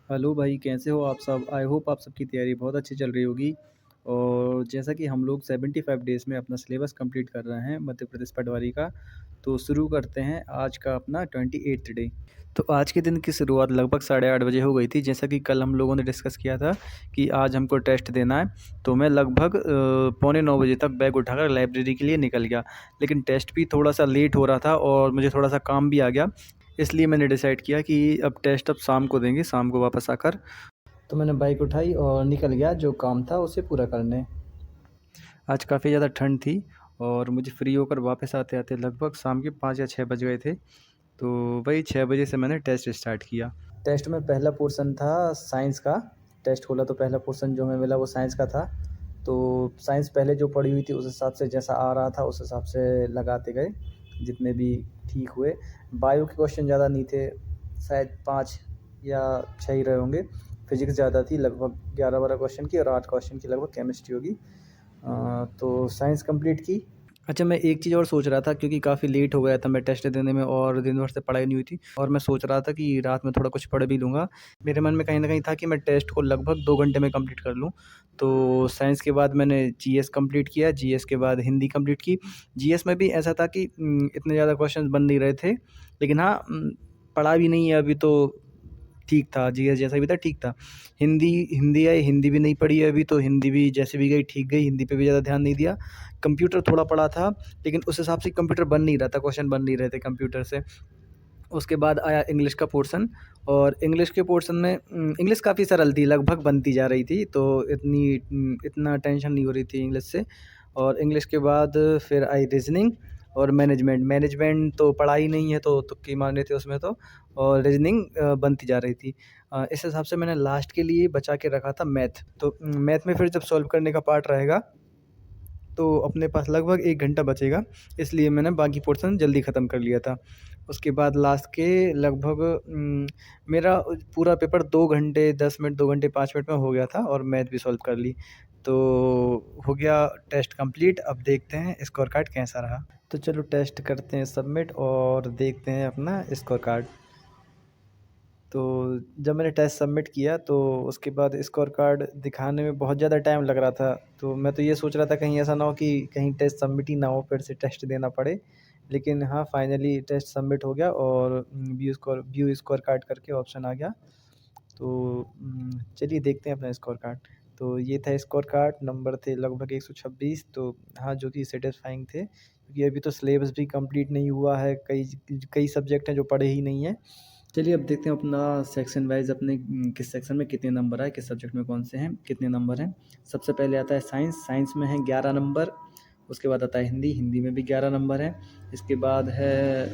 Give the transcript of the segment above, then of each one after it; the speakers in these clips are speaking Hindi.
हेलो भाई, कैसे हो आप सब? आई होप आप सबकी तैयारी बहुत अच्छी चल रही होगी। और जैसा कि हम लोग 75 डेज़ में अपना सिलेबस कंप्लीट कर रहे हैं मध्य प्रदेश पटवारी का, तो शुरू करते हैं आज का अपना 28th डे। तो आज के दिन की शुरुआत लगभग 8:30 बजे हो गई थी। जैसा कि कल हम लोगों ने डिस्कस किया था कि आज हमको टेस्ट देना है, तो मैं लगभग पौने 9 बजे तक बैग उठाकर लाइब्रेरी के लिए निकल गया। लेकिन टेस्ट भी थोड़ा-सा लेट हो रहा था और मुझे थोड़ा-सा काम भी आ गया। इसलिए मैंने डिसाइड किया कि अब टेस्ट अब शाम को देंगे, शाम को वापस आकर। तो मैंने बाइक उठाई और निकल गया जो काम था उसे पूरा करने। आज काफ़ी ज़्यादा ठंड थी और मुझे फ्री होकर वापस आते-आते लगभग शाम के 5 या 6 बज गए थे। तो वही 6 बजे से मैंने टेस्ट स्टार्ट किया। टेस्ट में पहला पोर्शन था साइंस का। टेस्ट खोला तो पहला पोर्शन जो हमें मिला वो साइंस का था। तो साइंस पहले जो पढ़ी हुई थी उस हिसाब से जैसा आ रहा था उस हिसाब से लगाते गए, जितने भी ठीक हुए। बायो के क्वेश्चन ज़्यादा नहीं थे, शायद 5 या 6 ही रहे होंगे। फिजिक्स ज़्यादा थी, लगभग 11-12 क्वेश्चन की, और 8 क्वेश्चन की लगभग केमिस्ट्री होगी। तो साइंस कंप्लीट की। अच्छा, मैं एक चीज़ और सोच रहा था क्योंकि काफ़ी लेट हो गया था मैं टेस्ट देने में और दिन भर से पढ़ाई नहीं हुई थी, और मैं सोच रहा था कि रात में थोड़ा कुछ पढ़ भी लूँगा। मेरे मन में कहीं न कहीं था कि मैं टेस्ट को लगभग 2 घंटे में कंप्लीट कर लूँ। तो साइंस के बाद मैंने जीएस कंप्लीट किया, जीएस के बाद हिंदी कंप्लीट की। जीएस में भी ऐसा था कि इतने ज़्यादा क्वेश्चंस बन नहीं रहे थे, लेकिन हाँ, पढ़ा भी नहीं है अभी तो ठीक था, जीएस जैसा भी था ठीक था। हिंदी हिंदी आई, हिंदी भी नहीं पढ़ी है अभी, तो हिंदी भी जैसे भी गई ठीक गई, हिंदी पे भी ज़्यादा ध्यान नहीं दिया। कंप्यूटर थोड़ा पढ़ा था, लेकिन उस हिसाब से कंप्यूटर बन नहीं रहा था, क्वेश्चन बन नहीं रहे थे कंप्यूटर से। उसके बाद आया इंग्लिश का पोर्शन, और इंग्लिश के पोर्शन में इंग्लिश काफ़ी सरल थी, लगभग बनती जा रही थी, तो इतना टेंशन नहीं हो रही थी इंग्लिश से। और इंग्लिश के बाद फिर आई रीजनिंग और मैनेजमेंट। मैनेजमेंट तो पढ़ा ही नहीं है, तो तुक्के ही मारने थे उसमें तो। और रीजनिंग बनती जा रही थी। इस हिसाब से मैंने लास्ट के लिए बचा के रखा था मैथ। तो मैथ में फिर जब सॉल्व करने का पार्ट रहेगा तो अपने पास लगभग 1 घंटा बचेगा, इसलिए मैंने बाकी पोर्शन जल्दी ख़त्म कर लिया था। उसके बाद लास्ट के लगभग मेरा पूरा पेपर 2 घंटे 10 मिनट, 2 घंटे 5 मिनट में हो गया था, और मैथ भी सॉल्व कर ली। तो हो गया टेस्ट कंप्लीट। अब देखते हैं स्कोर कार्ड कैसा रहा। तो चलो टेस्ट करते हैं सबमिट और देखते हैं अपना स्कोर कार्ड। तो जब मैंने टेस्ट सबमिट किया तो उसके बाद स्कोर कार्ड दिखाने में बहुत ज़्यादा टाइम लग रहा था। तो मैं तो ये सोच रहा था कहीं ऐसा ना हो कि कहीं टेस्ट सबमिट ही ना हो, फिर से टेस्ट देना पड़े। लेकिन हाँ, फाइनली टेस्ट सबमिट हो गया और व्यू स्कोर कार्ड करके ऑप्शन आ गया। तो चलिए देखते हैं अपना स्कोर कार्ड। तो ये था स्कोर कार्ड, नंबर थे लगभग 126। तो हाँ, जो कि सैटिस्फाइंग थे, क्योंकि अभी तो सिलेबस भी कंप्लीट नहीं हुआ है, कई कई सब्जेक्ट हैं जो पढ़े ही नहीं हैं। चलिए अब देखते हैं अपना सेक्शन वाइज़ अपने किस सेक्शन में कितने नंबर आए, किस सब्जेक्ट में कौन से हैं, कितने नंबर हैं। सबसे पहले आता है साइंस। साइंस में है 11 नंबर। उसके बाद आता है हिंदी। हिंदी में भी 11 नंबर हैं। इसके बाद है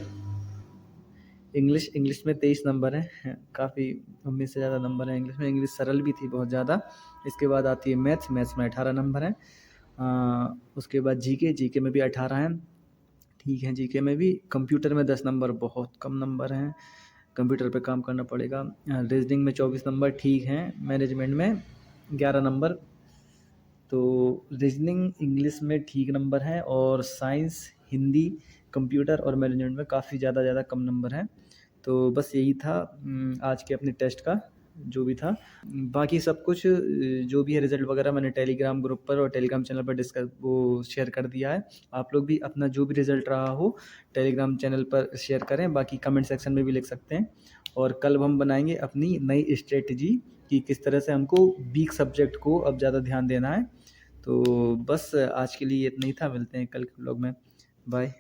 इंग्लिश। इंग्लिश में 23 नंबर हैं। काफ़ी 19 से ज़्यादा नंबर हैं इंग्लिश में। इंग्लिश सरल भी थी बहुत ज़्यादा। इसके बाद आती है मैथ्स। मैथ्स में 18 नंबर हैं। उसके बाद जीके। जीके में भी 18 हैं। ठीक है, जीके में भी। कंप्यूटर में 10 नंबर बहुत कम नंबर हैं, कंप्यूटर पे काम करना पड़ेगा। रीजनिंग में 24 नंबर ठीक हैं। मैनेजमेंट में 11 नंबर। तो रीजनिंग इंग्लिश में ठीक नंबर हैं, और साइंस, हिंदी, कंप्यूटर और मैनेजमेंट में काफ़ी ज़्यादा कम नंबर हैं। तो बस यही था आज के अपने टेस्ट का जो भी था। बाकी सब कुछ जो भी है रिज़ल्ट वगैरह मैंने टेलीग्राम ग्रुप पर और टेलीग्राम चैनल पर डिस्कस वो शेयर कर दिया है। आप लोग भी अपना जो भी रिज़ल्ट रहा हो टेलीग्राम चैनल पर शेयर करें, बाकी कमेंट सेक्शन में भी लिख सकते हैं। और कल हम बनाएंगे अपनी नई स्ट्रेटजी कि किस तरह से हमको वीक सब्जेक्ट को अब ज़्यादा ध्यान देना है। तो बस आज के लिए इतना ही था, मिलते हैं कल के व्लॉग में। बाय।